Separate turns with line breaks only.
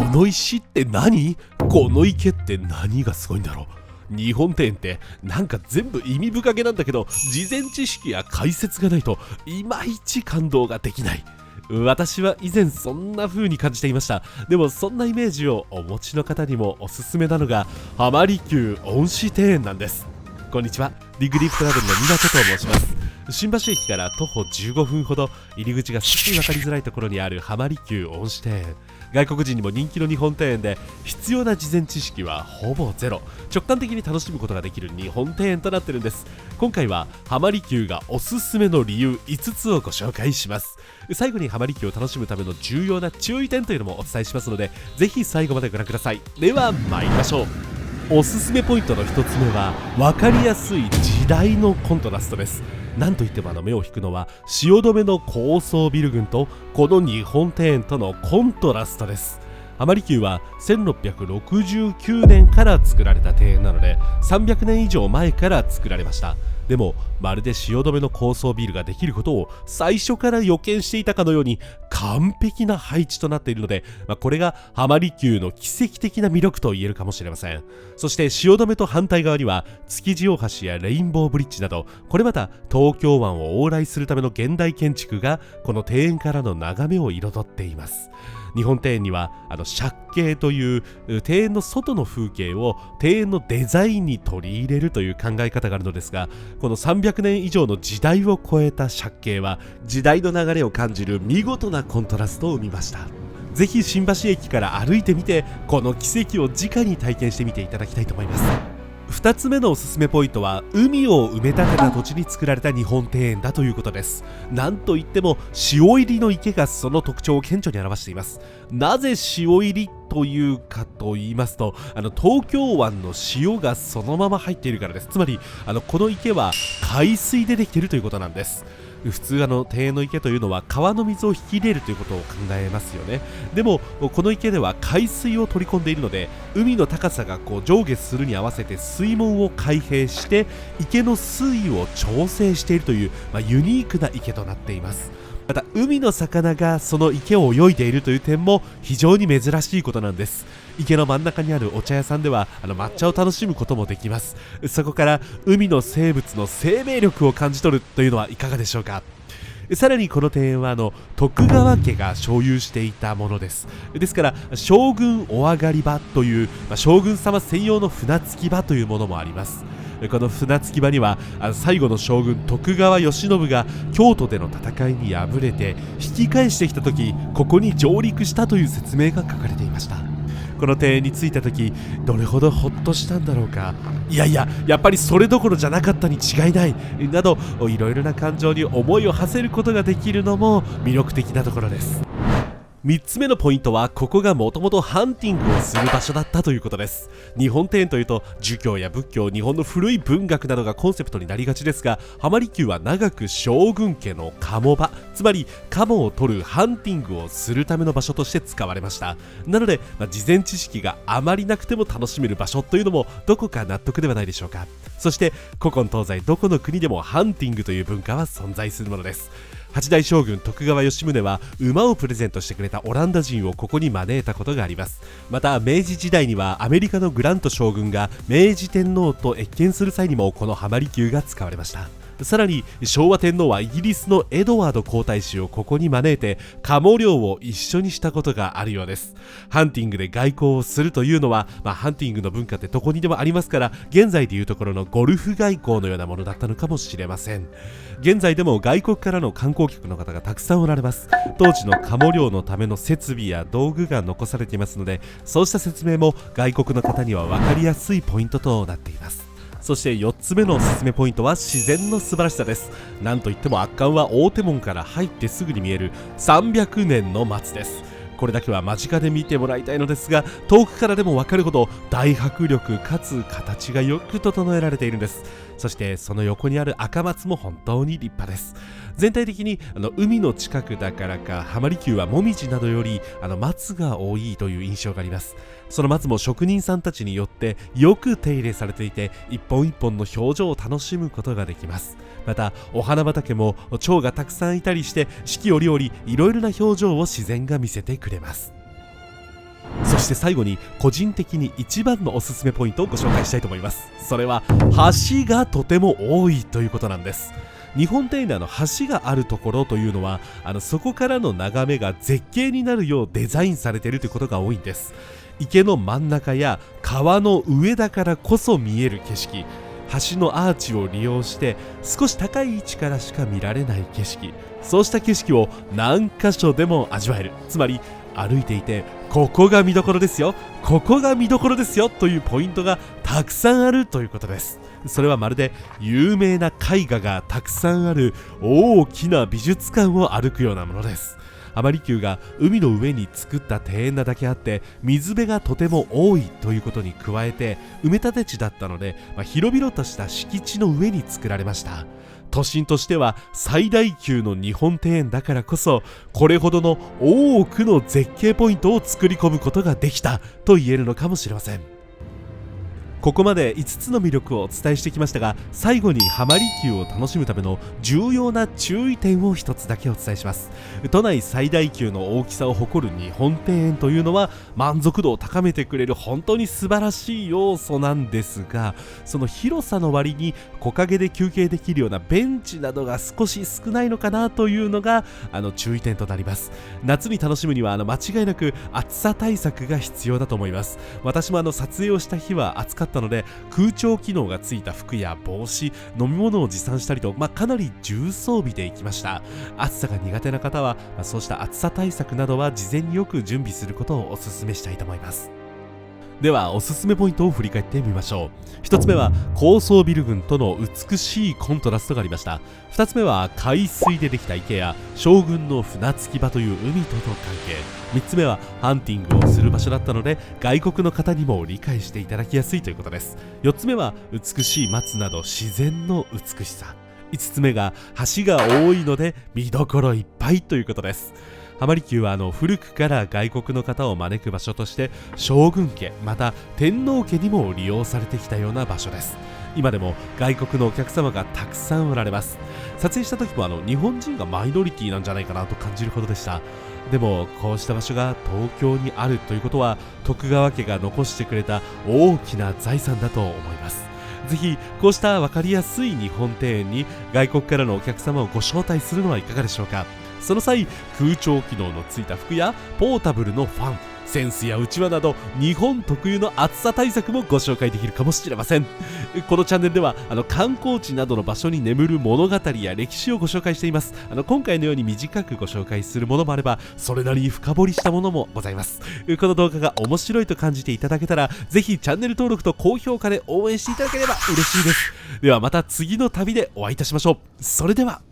の石って何？この池って何がすごいんだろう。日本庭園ってなんか全部意味深げなんだけど、事前知識や解説がないといまいち感動ができない。私は以前そんな風に感じていました。でもそんなイメージをお持ちの方にもおすすめなのが浜離宮恩賜庭園なんです。こんにちは、リグリープトラベルの湊と申します。新橋駅から徒歩15分ほど、入り口が少し分かりづらいところにある浜離宮恩賜庭園。外国人にも人気の日本庭園で、必要な事前知識はほぼゼロ、直感的に楽しむことができる日本庭園となっているんです。今回は浜離宮がおすすめの理由5つをご紹介します。最後に浜離宮を楽しむための重要な注意点というのもお伝えしますので、ぜひ最後までご覧ください。では参りましょう。おすすめポイントの1つ目は分かりやすい時代のコントラストです。なんといっても目を引くのは汐留の高層ビル群とこの日本庭園とのコントラストです。浜離宮は1669年から作られた庭園なので、300年以上前から作られました。でもまるで汐留の高層ビルができることを最初から予見していたかのように完璧な配置となっているので、これが浜離宮の奇跡的な魅力と言えるかもしれません。そして汐留と反対側には築地大橋やレインボーブリッジなど、これまた東京湾を往来するための現代建築がこの庭園からの眺めを彩っています。日本庭園には借景という庭園の外の風景を庭園のデザインに取り入れるという考え方があるのですが、この300年以上の時代を超えた借景は時代の流れを感じる見事なコントラストを生みました。ぜひ新橋駅から歩いてみて、この奇跡を直に体験してみていただきたいと思います。2つ目のおすすめポイントは海を埋め立てた土地に作られた日本庭園だということです。なんといっても塩入りの池がその特徴を顕著に表しています。なぜ塩入りというかと言いますと、東京湾の塩がそのまま入っているからです。つまりこの池は海水でできているということなんです。普通庭園の池というのは川の水を引き入れるということを考えますよね。でもこの池では海水を取り込んでいるので、海の高さが上下するに合わせて水門を開閉して池の水位を調整しているという、ユニークな池となっています。また海の魚がその池を泳いでいるという点も非常に珍しいことなんです。池の真ん中にあるお茶屋さんでは抹茶を楽しむこともできます。そこから海の生物の生命力を感じ取るというのはいかがでしょうか。さらにこの庭園は徳川家が所有していたものです。ですから将軍お上がり場という、将軍様専用の船着き場というものもあります。この船着き場には最後の将軍徳川慶喜が京都での戦いに敗れて引き返してきた時、ここに上陸したという説明が書かれていました。この庭園に着いた時、どれほどほっとしたんだろうか。やっぱりそれどころじゃなかったに違いないなど、いろいろな感情に思いを馳せることができるのも魅力的なところです。3つ目のポイントは、ここがもともとハンティングをする場所だったということです。日本庭園というと儒教や仏教、日本の古い文学などがコンセプトになりがちですが、浜離宮は長く将軍家の鴨場、つまり鴨を取るハンティングをするための場所として使われました。なので、事前知識があまりなくても楽しめる場所というのもどこか納得ではないでしょうか。そして古今東西どこの国でもハンティングという文化は存在するものです。8代将軍徳川吉宗は馬をプレゼントしてくれたオランダ人をここに招いたことがあります。また明治時代にはアメリカのグラント将軍が明治天皇と謁見する際にもこの浜離宮が使われました。さらに昭和天皇はイギリスのエドワード皇太子をここに招いて鴨漁を一緒にしたことがあるようです。ハンティングで外交をするというのは、ハンティングの文化ってどこにでもありますから、現在でいうところのゴルフ外交のようなものだったのかもしれません。現在でも外国からの観光客の方がたくさんおられます。当時の鴨漁のための設備や道具が残されていますので、そうした説明も外国の方には分かりやすいポイントとなっています。そして4つ目のおすすめポイントは自然の素晴らしさです。なんといっても圧巻は大手門から入ってすぐに見える300年の松です。これだけは間近で見てもらいたいのですが、遠くからでも分かるほど大迫力かつ形がよく整えられているんです。そしてその横にある赤松も本当に立派です。全体的に海の近くだからか浜離宮はもみじなどより松が多いという印象があります。その松も職人さんたちによってよく手入れされていて、一本一本の表情を楽しむことができます。またお花畑も蝶がたくさんいたりして、四季折々いろいろな表情を自然が見せてくれます。そそして最後に個人的に一番のおすすめポイントをご紹介したいと思います。それは橋がとても多いということなんです。日本庭園で橋があるところというのはそこからの眺めが絶景になるようデザインされているということが多いんです。池の真ん中や川の上だからこそ見える景色、橋のアーチを利用して少し高い位置からしか見られない景色、そうした景色を何箇所でも味わえる、つまり歩いていてここが見どころですよ、ここが見どころですよというポイントがたくさんあるということです。それはまるで有名な絵画がたくさんある大きな美術館を歩くようなものです。浜離宮が海の上に作った庭園なだけあって水辺がとても多いということに加えて埋め立て地だったので、広々とした敷地の上に作られました。都心としては最大級の日本庭園だからこそこれほどの多くの絶景ポイントを作り込むことができたと言えるのかもしれません。ここまで5つの魅力をお伝えしてきましたが、最後に浜離宮を楽しむための重要な注意点を一つだけお伝えします。都内最大級の大きさを誇る日本庭園というのは満足度を高めてくれる本当に素晴らしい要素なんですが、その広さの割に木陰で休憩できるようなベンチなどが少し少ないのかなというのが注意点となります。夏に楽しむには間違いなく暑さ対策が必要だと思います。私も撮影をした日は暑かったので空調機能がついた服や帽子、飲み物を持参したりと、かなり重装備で行きました。暑さが苦手な方は、そうした暑さ対策などは事前によく準備することをお勧めしたいと思います。ではおすすめポイントを振り返ってみましょう。1つ目は高層ビル群との美しいコントラストがありました。2つ目は海水でできた池や将軍の船着き場という海との関係、3つ目はハンティングをする場所だったので外国の方にも理解していただきやすいということです。4つ目は美しい松など自然の美しさ、5つ目が橋が多いので見どころいっぱいということです。浜離宮は古くから外国の方を招く場所として将軍家また天皇家にも利用されてきたような場所です。今でも外国のお客様がたくさんおられます。撮影した時も日本人がマイノリティなんじゃないかなと感じるほどでした。でもこうした場所が東京にあるということは徳川家が残してくれた大きな財産だと思います。ぜひこうした分かりやすい日本庭園に外国からのお客様をご招待するのはいかがでしょうか。その際空調機能のついた服やポータブルのファン、扇子やうちわなど日本特有の暑さ対策もご紹介できるかもしれません。このチャンネルでは観光地などの場所に眠る物語や歴史をご紹介しています。今回のように短くご紹介するものもあればそれなりに深掘りしたものもございます。この動画が面白いと感じていただけたらぜひチャンネル登録と高評価で応援していただければ嬉しいです。ではまた次の旅でお会いいたしましょう。それでは。